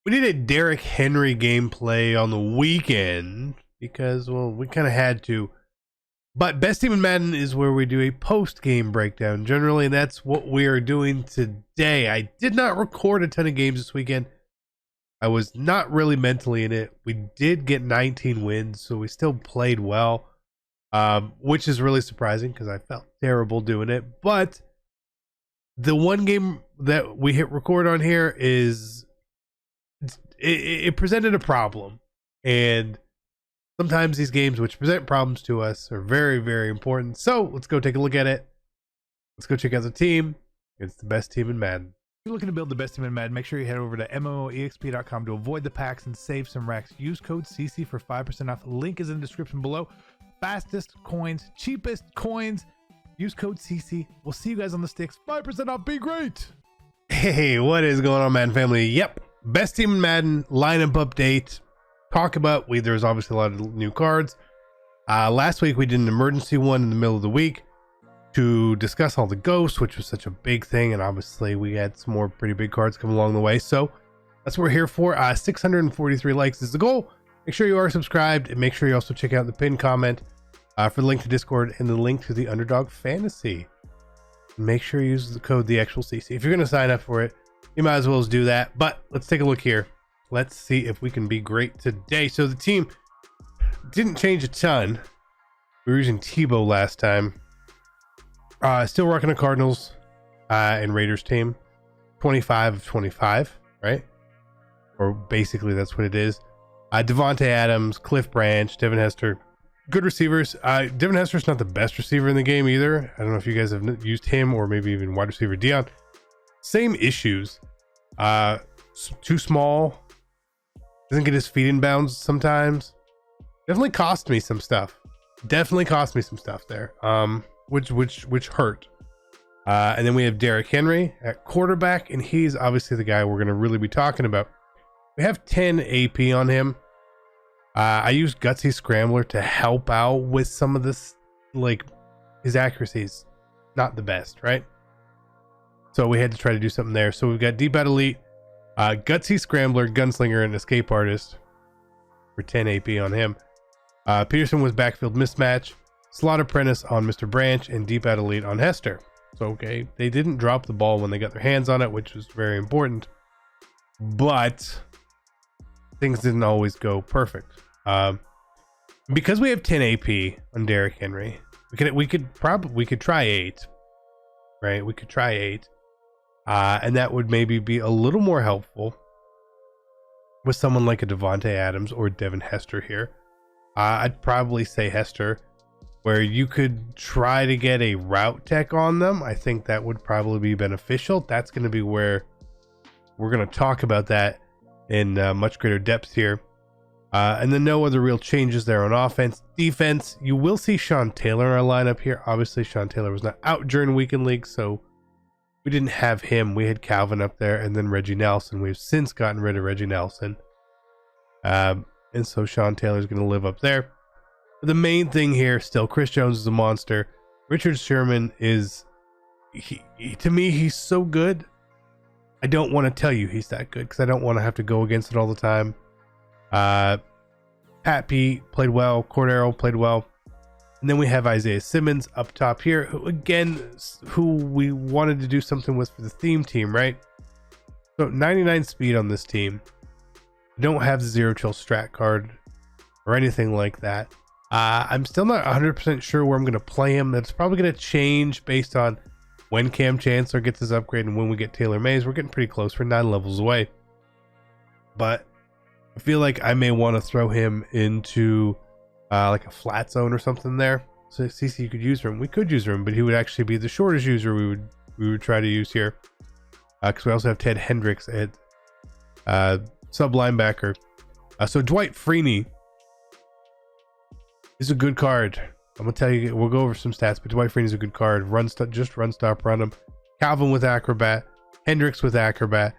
We did a Derrick Henry gameplay on the weekend because, well, we kind of had to. But Best Team in Madden is where we do a post-game breakdown. Generally, that's what we are doing today. I did not record a ton of games this weekend. I was not really mentally in it. We did get 19 wins, so we still played well, which is really surprising because I felt terrible doing it. But the one game that we hit record on here is it presented a problem, and sometimes these games which present problems to us are very, very important. So let's go take a look at it. Let's go check out the team. It's the best team in Madden. If you're looking to build the best team in Madden, make sure you head over to MMOEXP.com to avoid the packs and save some racks. Use code CC for 5% off. Link is in the description below. Fastest coins, cheapest coins. Use code CC. We'll see you guys on the sticks. 5% off. Be great. Hey, what is going on, Madden family? Yep. Best team in Madden lineup update. Talk about there's obviously a lot of new cards. Last week we did an emergency one in the middle of the week to discuss all the ghosts, which was such a big thing, and obviously we had some more pretty big cards come along the way. So that's what we're here for. 643 likes is the goal. Make sure you are subscribed, and make sure you also check out the pinned comment for the link to Discord and the link to the Underdog Fantasy. Make sure you use the code TheActualCC. If you're going to sign up for it, you might as well do that. But let's take a look here. Let's see if we can be great today. So the team didn't change a ton. We were using Tebow last time. Still rocking a Cardinals and Raiders team. 25 of 25, right? Or basically that's what it is. Davante Adams, Cliff Branch, Devin Hester. Good receivers. Devin Hester's not the best receiver in the game either. I don't know if you guys have used him or maybe even wide receiver Dion. Same issues. Too small. Doesn't get his feet in bounds sometimes. Definitely cost me some stuff. Definitely cost me some stuff there. Which hurt. And then we have Derrick Henry at quarterback, and he's obviously the guy we're going to really be talking about. We have 10 AP on him. I used Gutsy Scrambler to help out with some of this, like his accuracy is not the best, right? So we had to try to do something there. So we've got Deep Out Elite, Gutsy Scrambler, Gunslinger, and Escape Artist for 10 AP on him. Peterson was Backfield Mismatch, Slot Apprentice on Mr. Branch, and Deep Out Elite on Hester. So, okay, they didn't drop the ball when they got their hands on it, which was very important. But things didn't always go perfect. Because we have 10 AP on Derrick Henry, we could try 8, right? We could try 8. And that would maybe be a little more helpful with someone like a Davante Adams or Devin Hester here. I'd probably say Hester, where you could try to get a route tech on them. I think that would probably be beneficial. That's going to be where we're going to talk about that in much greater depth here. And then no other real changes there on offense. Defense, you will see Sean Taylor in our lineup here. Obviously, Sean Taylor was not out during weekend league, so we didn't have him. We had Calvin up there and then Reggie Nelson. We've since gotten rid of Reggie Nelson. And so Sean Taylor's going to live up there. But the main thing here, still, Chris Jones is a monster. Richard Sherman is, to me, he's so good. I don't want to tell you he's that good because I don't want to have to go against it all the time. Pat P played well. Cordero played well. And then we have Isaiah Simmons up top here, who we wanted to do something with for the theme team, right? So 99 speed on this team. I don't have the Zero Chill strat card or anything like that. I'm still not 100% sure where I'm going to play him. That's probably going to change based on when Cam Chancellor gets his upgrade and when we get Taylor Mays. We're getting pretty close. We're 9 levels away. But I feel like I may want to throw him into like a flat zone or something there. So CC, you could use him. We could use him, but he would actually be the shortest user we would try to use here. Because we also have Ted Hendricks at sub linebacker. So Dwight Freeney is a good card. I'm gonna tell you, we'll go over some stats, but Dwight Freeney is a good card. Just run stop, run him. Calvin with Acrobat, Hendricks with Acrobat,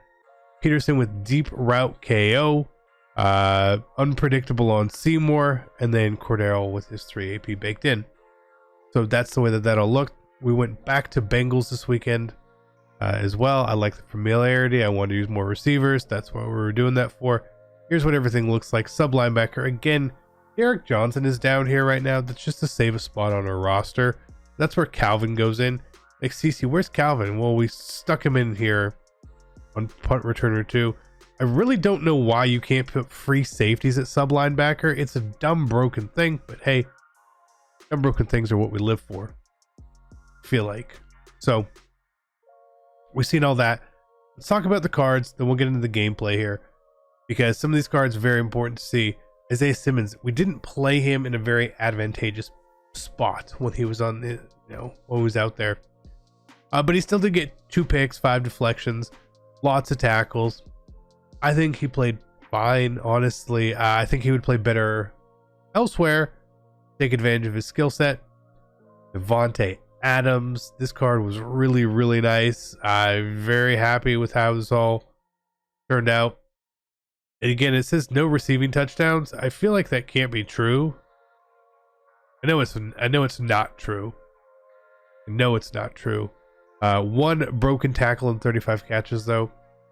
Peterson with Deep Route KO, Unpredictable on Seymour, and then Cordero with his 3 AP baked in. So that's the way that'll look. We went back to Bengals this weekend. as well. I like the familiarity. I want to use more receivers. That's what we were doing that for. Here's what everything looks like. Sub linebacker. Again, Derrick Johnson is down here right now. That's just to save a spot on our roster. That's where Calvin goes in. Like, CC, where's Calvin? Well, we stuck him in here on punt returner 2. I really don't know why you can't put free safeties at sub linebacker. It's a dumb, broken thing, but hey, dumb, broken things are what we live for, I feel like. So, we've seen all that. Let's talk about the cards, then we'll get into the gameplay here, because some of these cards are very important to see. Isaiah Simmons, we didn't play him in a very advantageous spot when he was on the, when he was out there. But he still did get 2 picks, 5 deflections, lots of tackles. I think he played fine, honestly. I think he would play better elsewhere, take advantage of his skill set. Davante Adams, this card was really, really nice. I'm very happy with how this all turned out. And again, it says no receiving touchdowns. I feel like that can't be true. I know it's not true. I know it's not true. 1 broken tackle and 35 catches though.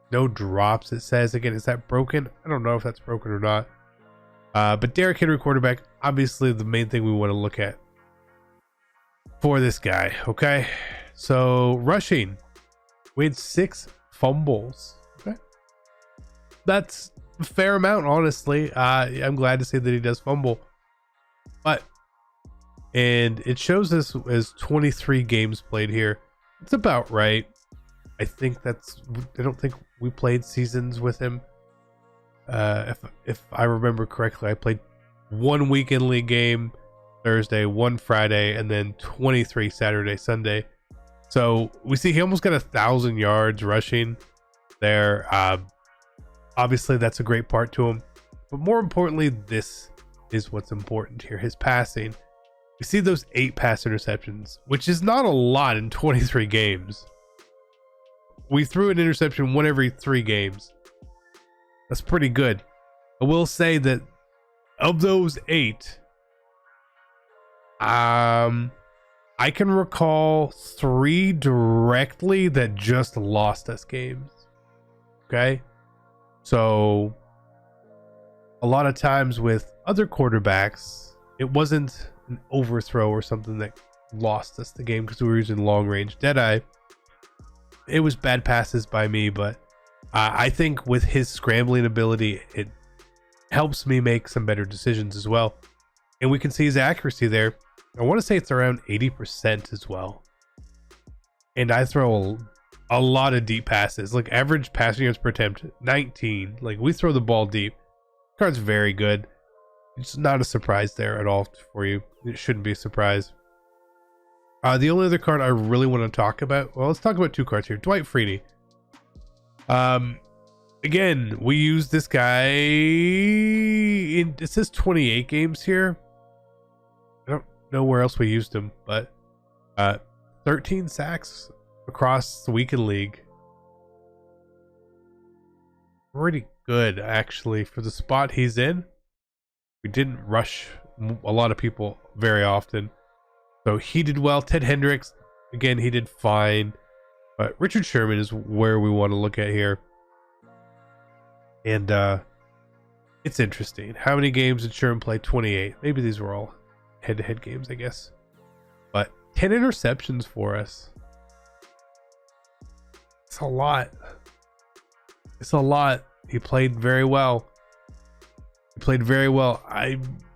No drops, it says. Again, is that broken? I don't know if that's broken or not. But Derrick Henry, quarterback, obviously the main thing we want to look at for this guy. Okay, so rushing, we had 6 fumbles. Okay, that's a fair amount, honestly. I'm glad to see that he does fumble, and it shows us as 23 games played here. It's about right. I don't think we played seasons with him. If I remember correctly, I played 1 weekend league game Thursday, 1 Friday, and then 23 Saturday, Sunday. So we see he almost got 1,000 yards rushing there. Obviously that's a great part to him, but more importantly, this is what's important here: his passing. We see those 8 pass interceptions, which is not a lot in 23 games. We threw an interception 1 every 3 games. That's pretty good. I will say that of those 8, I can recall 3 directly that just lost us games. Okay? So, a lot of times with other quarterbacks, it wasn't an overthrow or something that lost us the game because we were using long range deadeye. It was bad passes by me, but I think with his scrambling ability, it helps me make some better decisions as well. And we can see his accuracy there. I want to say it's around 80% as well. And I throw a lot of deep passes, like average passing yards per attempt 19. Like, we throw the ball deep. The card's very good. It's not a surprise there at all for you. It shouldn't be a surprise. The only other card I really want to talk about, well, let's talk about 2 cards here. Dwight Freeney. Again, we use this guy in, it says 28 games here. I don't know where else we used him, but 13 sacks across the weekend league. Pretty good, actually, for the spot he's in. We didn't rush a lot of people very often, so he did well. Ted Hendricks, again, he did fine, but Richard Sherman is where we want to look at here. And it's interesting. How many games did Sherman play? 28. Maybe these were all head-to-head games, I guess. But 10 interceptions for us. It's a lot. It's a lot. He played very well. He played very well.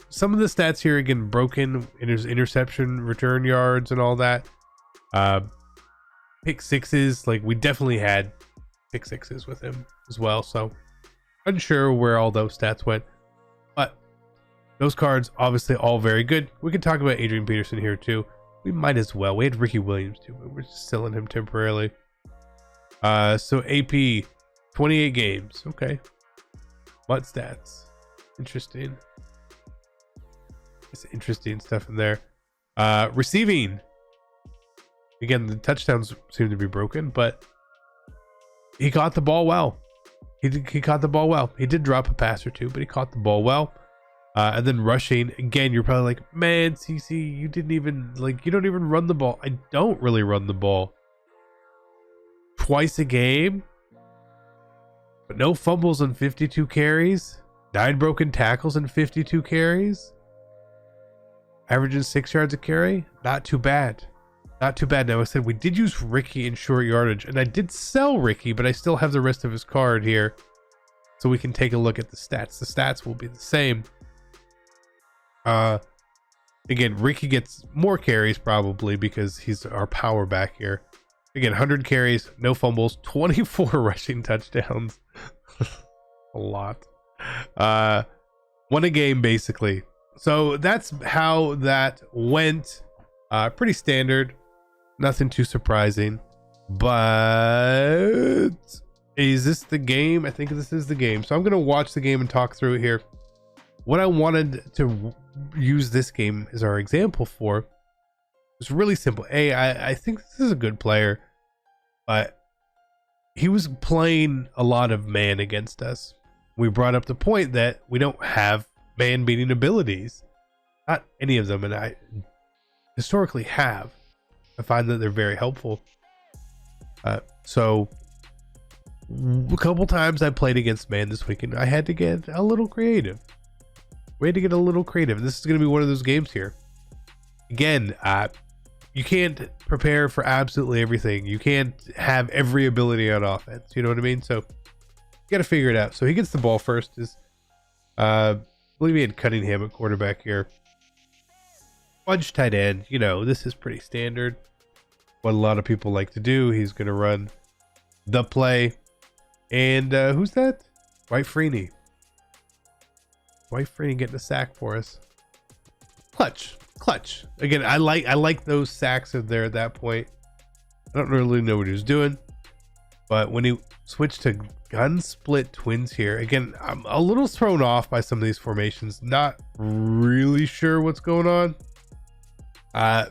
Some of the stats here, again, broken in his interception, return yards, and all that. Pick sixes, like, we definitely had pick sixes with him as well. So unsure where all those stats went, but those cards obviously all very good. We could talk about Adrian Peterson here too. We might as well. We had Ricky Williams too, but we're just selling him temporarily. So AP 28 games. Okay. What stats? Interesting. It's interesting stuff in there. Receiving. Again, the touchdowns seem to be broken, but he caught the ball well. He caught the ball well. He did drop a pass or two, but he caught the ball well. And then rushing, again, you're probably like, man, CC, you don't even run the ball. I don't really run the ball. twice a game, but no fumbles on 52 carries, 9 broken tackles and 52 carries, averaging 6 yards a carry. Not too bad. Not too bad. Now, I said we did use Ricky in short yardage, and I did sell Ricky, but I still have the rest of his card here, so we can take a look at the stats. The stats will be the same. Again, Ricky gets more carries probably because he's our power back here. Again, 100 carries, no fumbles, 24 rushing touchdowns. A lot. Won a game basically. So that's how that went. Pretty standard, nothing too surprising. But is this the game? I think this is the game. So I'm going to watch the game and talk through it here. What I wanted to use this game as our example for was really simple. I think this is a good player, but he was playing a lot of man against us. We brought up the point that we don't have man beating abilities. Not any of them, and I historically have. I find that they're very helpful. So a couple times I played against man this weekend. I had to get a little creative. We had to get a little creative. And this is going to be one of those games here. Again, you can't prepare for absolutely everything. You can't have every ability on offense. You know what I mean? So you got to figure it out. So he gets the ball first. I believe he had Cunningham at quarterback here. Fudge tight end. You know, this is pretty standard. What a lot of people like to do. He's going to run the play. And who's that? Dwight Freeney. Dwight Freeney getting a sack for us. Clutch. Again, I like those sacks if they're at that point. I don't really know what he was doing, but when he switched to gun split twins here, again, I'm a little thrown off by some of these formations. Not really sure what's going on. I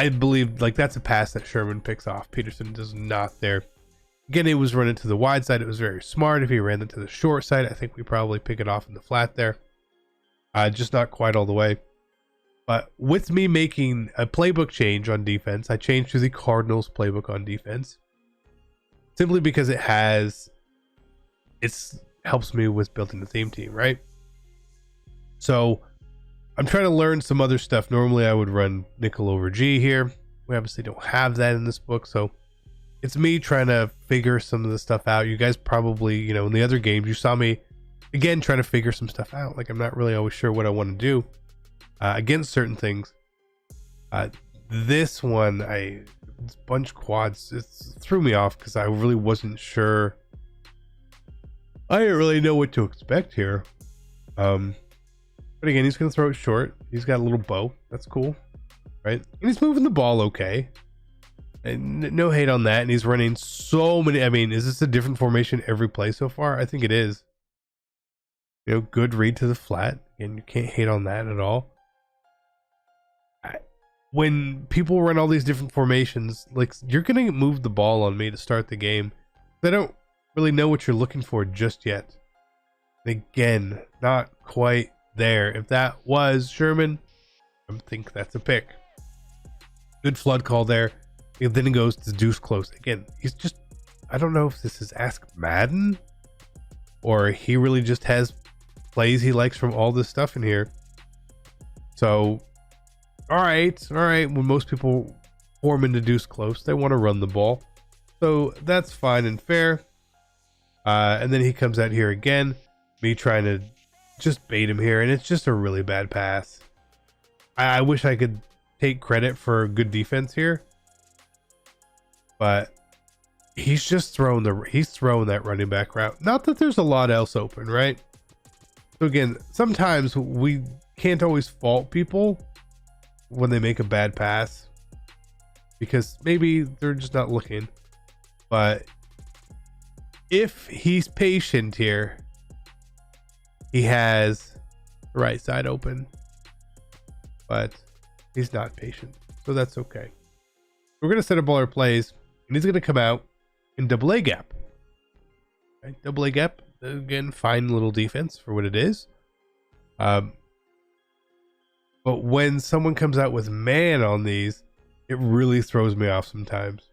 believe like that's a pass that Sherman picks off. Peterson does not there. Again, it was running to the wide side. It was very smart. If he ran it to the short side, I think we probably pick it off in the flat there. Just not quite all the way. But with me making a playbook change on defense, I changed to the Cardinals playbook on defense. Simply because it helps me with building the theme team, right? So I'm trying to learn some other stuff. Normally I would run nickel over G here. We obviously don't have that in this book, so it's me trying to figure some of the stuff out. You guys probably, you know, in the other games, you saw me again trying to figure some stuff out. Like I'm not really always sure what I want to do against certain things. This one, this bunch quads, it threw me off because I really wasn't sure. I didn't really know what to expect here. But again, he's going to throw it short. He's got a little bow. That's cool, right? And he's moving the ball okay. And no hate on that. And he's running so many. I mean, is this a different formation every play so far? I think it is. You know, good read to the flat. And you can't hate on that at all. When people run all these different formations, like you're going to move the ball on me to start the game. They don't really know what you're looking for just yet. Again, not quite there. If that was Sherman, I think that's a pick. Good flood call there. And then it goes to deuce close. Again, he's just, I don't know if this is Ask Madden or he really just has plays he likes from all this stuff in here. So, all right. When most people form into deuce close, they want to run the ball. So that's fine and fair. And then he comes out here again. Me trying to just bait him here. And it's just a really bad pass. I wish I could take credit for good defense here. But he's just throwing that running back route. Not that there's a lot else open, right? So again, sometimes we can't always fault people when they make a bad pass because maybe they're just not looking. But if he's patient here, he has the right side open, but he's not patient, so that's okay. We're going to set up all our plays, and he's going to come out in double A gap. Right? Double A gap, again, fine little defense for what it is. But when someone comes out with man on these, it really throws me off sometimes.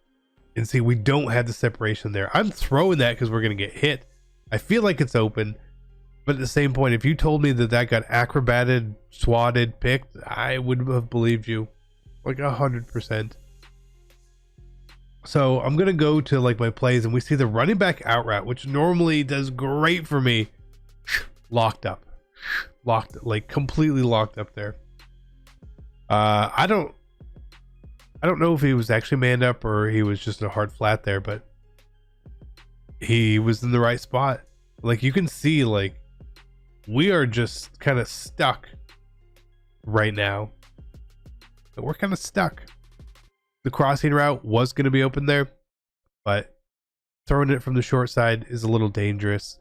And see, we don't have the separation there. I'm throwing that because we're going to get hit. I feel like it's open. But at the same point, if you told me that got acrobated, swatted, picked, I would have believed you. Like 100%. So I'm going to go to like my plays, and we see the running back out route, which normally does great for me. Locked up. Locked, like completely locked up there. I don't know if he was actually manned up or he was just in a hard flat there, but he was in the right spot. Like you can see, like we are just kind of stuck right now. But we're kind of stuck. The crossing route was going to be open there, but throwing it from the short side is a little dangerous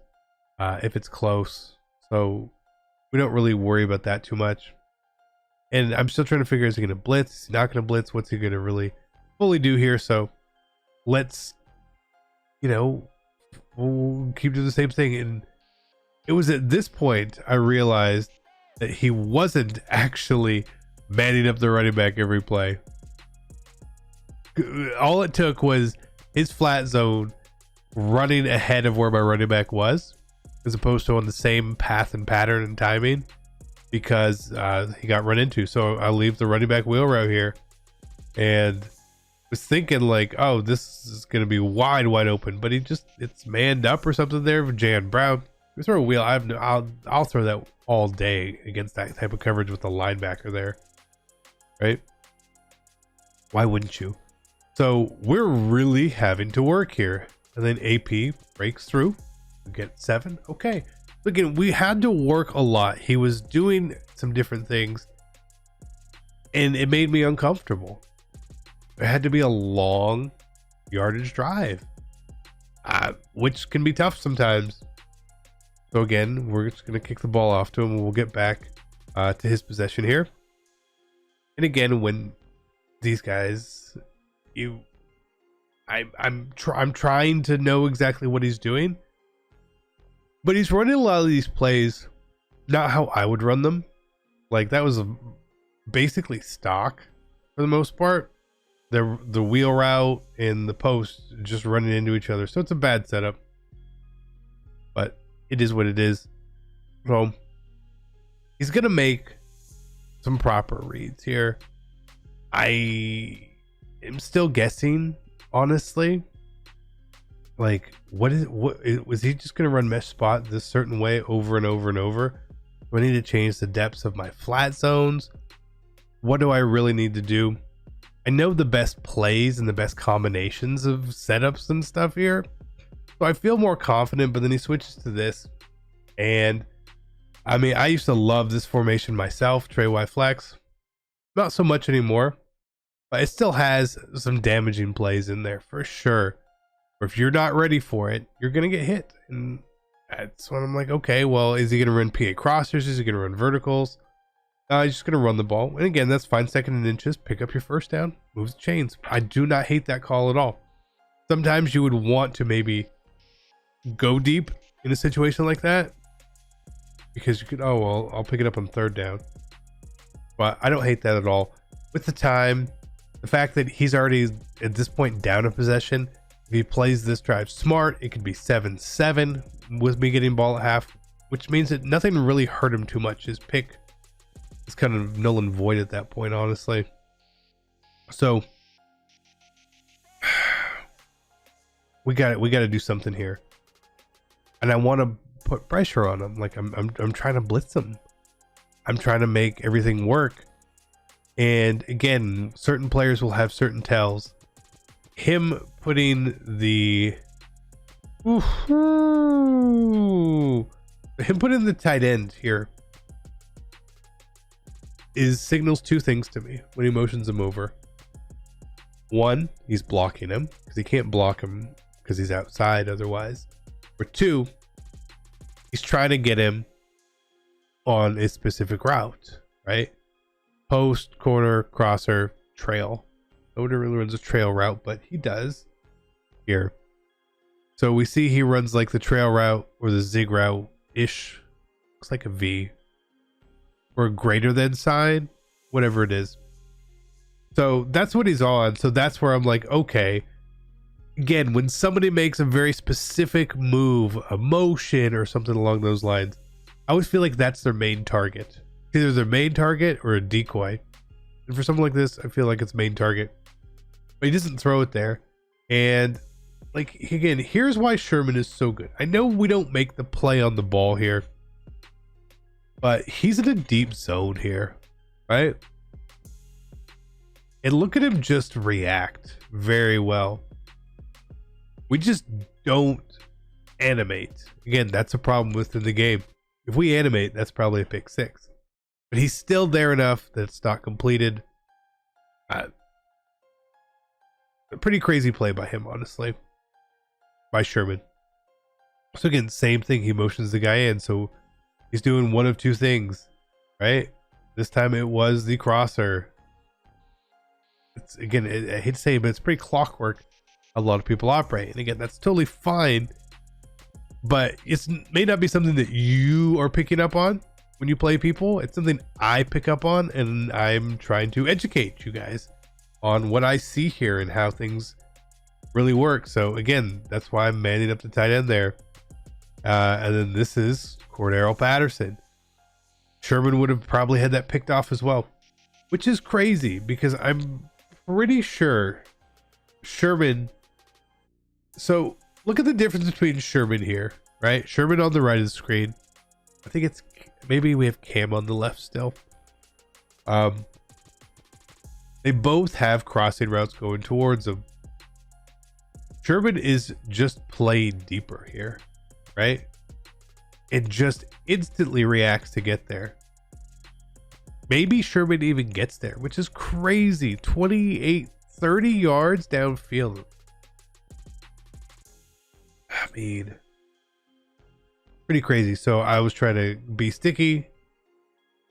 if it's close. So we don't really worry about that too much. And I'm still trying to figure, is he going to blitz? Is he not going to blitz? What's he going to really fully do here? So let's, we'll keep doing the same thing. And it was at this point I realized that he wasn't actually manning up the running back every play. All it took was his flat zone running ahead of where my running back was, as opposed to on the same path and pattern and timing, because he got run into. So I leave the running back wheel route here and was thinking like, oh, this is going to be wide open, but it's manned up or something there for Jan Brown. We throw a wheel. I'll throw that all day against that type of coverage with the linebacker there, right? Why wouldn't you? So we're really having to work here. And then AP breaks through. We get 7. Okay. Again, we had to work a lot. He was doing some different things, and it made me uncomfortable. It had to be a long yardage drive, which can be tough sometimes. So again, we're just going to kick the ball off to him, and we'll get back to his possession here. And again, when these guys, I'm trying to know exactly what he's doing, but he's running a lot of these plays not how I would run them. Like that was basically stock for the most part. The wheel route and the post just running into each other, so it's a bad setup, but it is what it is. So he's gonna make some proper reads here. I am still guessing, honestly. Like, what was he just gonna run mesh spot this certain way over and over and over? Do I need to change the depths of my flat zones? What do I really need to do? I know the best plays and the best combinations of setups and stuff here, so I feel more confident. But then he switches to this, and I mean, I used to love this formation myself, Trey Y flex. Not so much anymore, but it still has some damaging plays in there for sure. Or if you're not ready for it, you're gonna get hit, and that's when I'm like, okay, well, is he gonna run PA crossers? Is he gonna run verticals? He's just gonna run the ball, and again, that's fine. 2nd and inches, pick up your first down, move the chains. I do not hate that call at all. Sometimes you would want to maybe go deep in a situation like that, because you could, oh well, I'll pick it up on 3rd down. But I don't hate that at all. With the time, the fact that he's already at this point down a possession, if he plays this drive smart, it could be 7-7 with me getting ball at half, which means that nothing really hurt him too much. His pick is kind of null and void at that point, honestly. So we got to do something here, and I want to put pressure on him. Like I'm trying to blitz him. I'm trying to make everything work. And again, certain players will have certain tells. Him putting the tight end here signals 2 things to me when he motions him over. 1, he's blocking him because he can't block him because he's outside otherwise. Or 2, he's trying to get him on a specific route, right? Post, corner, crosser, trail. Nobody really runs a trail route, but he does here. So we see he runs like the trail route or the zig route ish. Looks like a V or a greater than sign, whatever it is. So that's what he's on. So that's where I'm like, okay, again, when somebody makes a very specific move, a motion or something along those lines, I always feel like that's their main target. Either their main target or a decoy. And for something like this, I feel like it's main target. But he doesn't throw it there. And like, again, here's why Sherman is so good. I know we don't make the play on the ball here, but he's in a deep zone here, right? And look at him just react very well. We just don't animate. Again, that's a problem within the game. If we animate, that's probably a pick six. But he's still there enough that it's not completed. A pretty crazy play by him, honestly. By Sherman. So again, same thing. He motions the guy in. So he's doing one of two things, right? This time it was the crosser. It's, again, I hate to say it, but it's pretty clockwork. A lot of people operate. And again, that's totally fine. But it may not be something that you are picking up on when you play people. It's something I pick up on, and I'm trying to educate you guys on what I see here and how things really work. So again, that's why I'm manning up the tight end there. And then this is Cordero Patterson. Sherman would have probably had that picked off as well, which is crazy because I'm pretty sure Sherman. So look at the difference between Sherman here, right? Sherman on the right of the screen. I think it's maybe we have Cam on the left still. They both have crossing routes going towards them. Sherman is just playing deeper here, right? It just instantly reacts to get there. Maybe Sherman even gets there, which is crazy. 28, 30 yards downfield. I mean, pretty crazy. So I was trying to be sticky,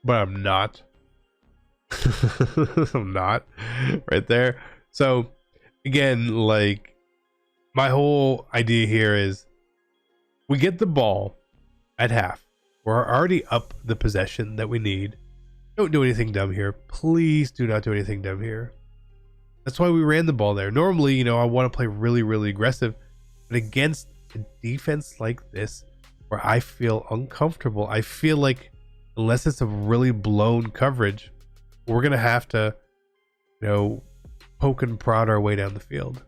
but I'm not. I'm not right there. So again, like, my whole idea here is we get the ball at half. We're already up the possession that we need. Don't do anything dumb here. Please do not do anything dumb here. That's why we ran the ball there. Normally, you know, I want to play really, really aggressive, but against a defense like this, where I feel uncomfortable, I feel like unless it's a really blown coverage, we're going to have to, you know, poke and prod our way down the field,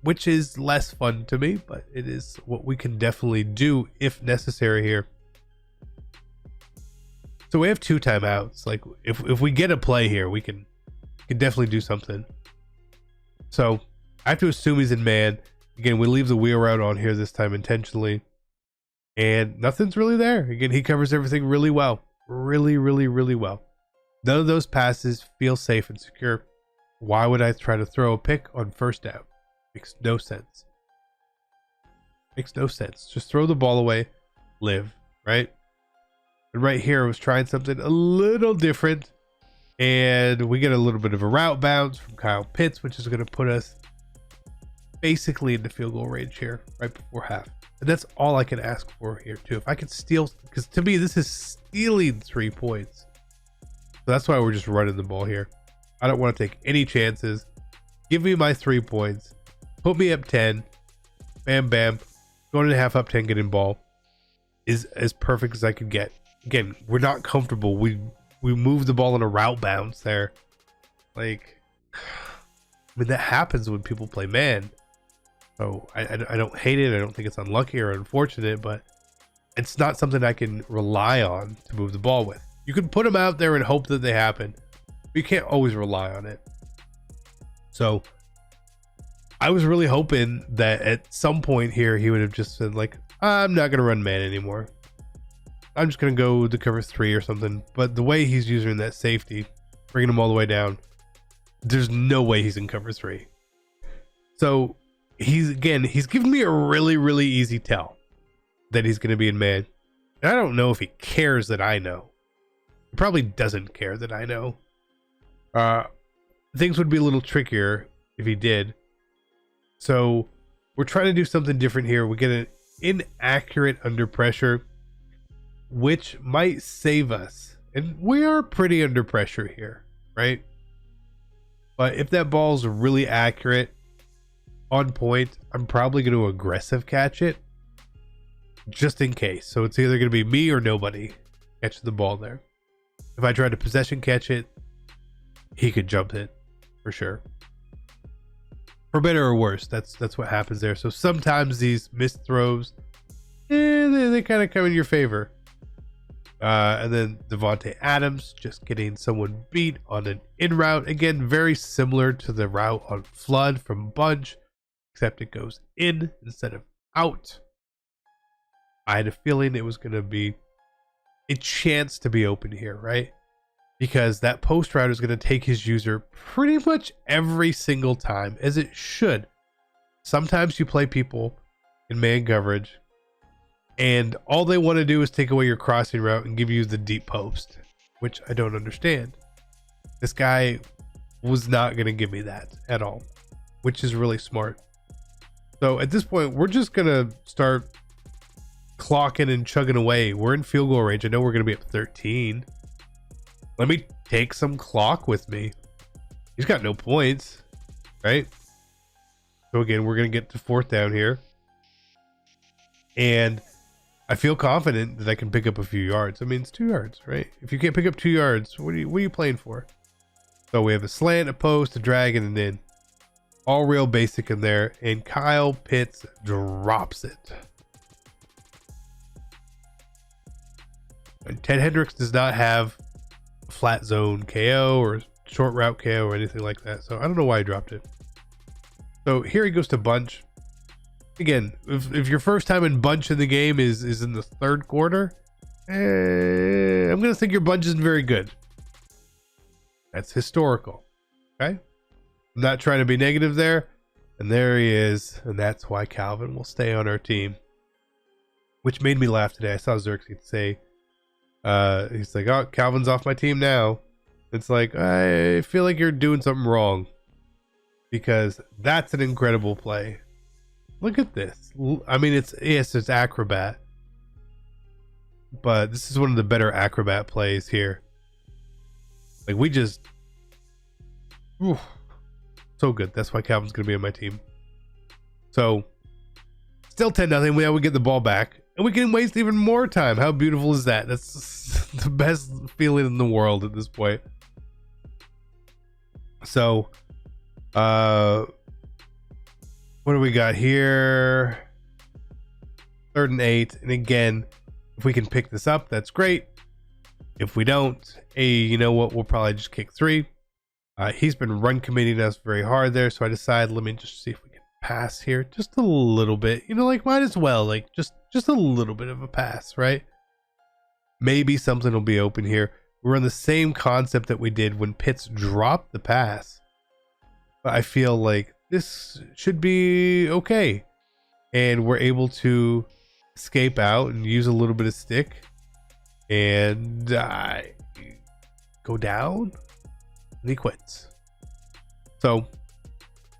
which is less fun to me, but it is what we can definitely do if necessary here. So we have 2 timeouts. Like, if we get a play here, we can definitely do something. So I have to assume he's in man. Again, we leave the wheel route on here this time intentionally, and nothing's really there. Again, he covers everything really well. Really, really, really well. None of those passes feel safe and secure. Why would I try to throw a pick on first down? Makes no sense. Makes no sense. Just throw the ball away, live, right? And right here, I was trying something a little different, and we get a little bit of a route bounce from Kyle Pitts, which is going to put us basically into field goal range here right before half. And that's all I can ask for here too. If I could steal, because to me, this is stealing 3 points. So that's why we're just running the ball here. I don't want to take any chances. Give me my 3 points. Put me up 10. Bam, bam. Going to half up 10, getting ball is as perfect as I could get. Again, we're not comfortable. We move the ball in a route bounce there. Like, I mean, that happens when people play man. So I don't hate it. I don't think it's unlucky or unfortunate, but it's not something I can rely on to move the ball with. You can put them out there and hope that they happen, but you can't always rely on it. So I was really hoping that at some point here, he would have just said, like, I'm not going to run man anymore. I'm just going to go to cover 3 or something. But the way he's using that safety, bringing him all the way down, there's no way he's in cover 3. So he's giving me a really, really easy tell that he's going to be in man. And I don't know if he cares that I know. He probably doesn't care that I know. Things would be a little trickier if he did. So we're trying to do something different here. We get an inaccurate under pressure, which might save us. And we are pretty under pressure here, right? But if that ball's really accurate, on point, I'm probably going to aggressive catch it just in case. So it's either going to be me or nobody catching the ball there. If I try to possession catch it, he could jump it for sure. For better or worse, that's what happens there. So sometimes these missed throws, they kind of come in your favor. And then Davante Adams just getting someone beat on an in route. Again, very similar to the route on Flood from Bunch, except it goes in instead of out. I had a feeling it was going to be a chance to be open here, right? Because that post route is going to take his user pretty much every single time, as it should. Sometimes you play people in man coverage, and all they want to do is take away your crossing route and give you the deep post, which I don't understand. This guy was not going to give me that at all, which is really smart. So at this point, we're just going to start clocking and chugging away. We're in field goal range. I know we're going to be up 13. Let me take some clock with me. He's got no points, right? So again, we're going to get to fourth down here. And I feel confident that I can pick up a few yards. I mean, it's 2 yards, right? If you can't pick up 2 yards, what are you playing for? So we have a slant, a post, a drag, and an in. All real basic in there. And Kyle Pitts drops it. And Ted Hendricks does not have flat zone KO or short route KO or anything like that. So I don't know why I dropped it. So here he goes to bunch. Again, if your first time in bunch in the game is in the third quarter, I'm going to think your bunch isn't very good. That's historical. Okay. I'm not trying to be negative there. And there he is. And that's why Calvin will stay on our team. Which made me laugh today. I saw Xerxes say, he's like, oh, Calvin's off my team now. It's like, I feel like you're doing something wrong, because that's an incredible play. Look at this. I mean, it's acrobat, but this is one of the better acrobat plays here. Like, we just, so good. That's why Calvin's gonna be on my team. So still 10-0. We would get the ball back. And we can waste even more time. How beautiful is that? That's the best feeling in the world at this point. So, what do we got here? 3rd and 8. And again, if we can pick this up, that's great. If we don't, you know what? We'll probably just kick 3. He's been run committing us very hard there. So I decided, let me just see if we can pass here just a little bit. You know, like, might as well, like, just a little bit of a pass, right? Maybe something will be open here. We're on the same concept that we did when Pitts dropped the pass, but I feel like this should be okay, and we're able to escape out and use a little bit of stick and go down, and he quits. So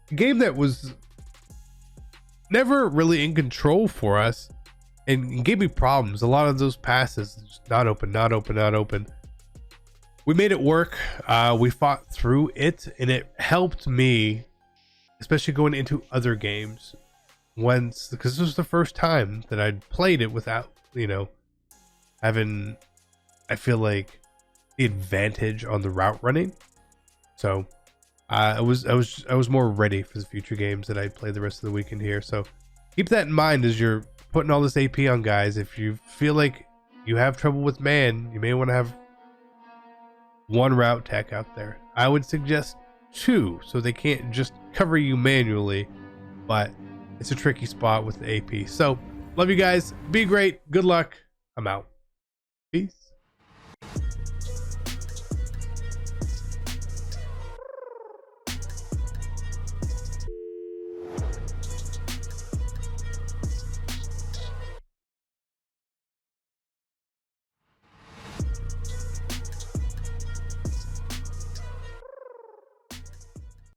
a game that was never really in control for us and gave me problems. A lot of those passes just not open. We made it work. We fought through it, and it helped me, especially going into other games, because this was the first time that I'd played it without, having, I feel like, the advantage on the route running. So I was more ready for the future games that I play the rest of the weekend here. So keep that in mind as you're putting all this AP on guys. If you feel like you have trouble with man, you may want to have one route tech out there. I would suggest 2, so they can't just cover you manually, but it's a tricky spot with the AP. So love you guys. Be great. Good luck. I'm out. Peace.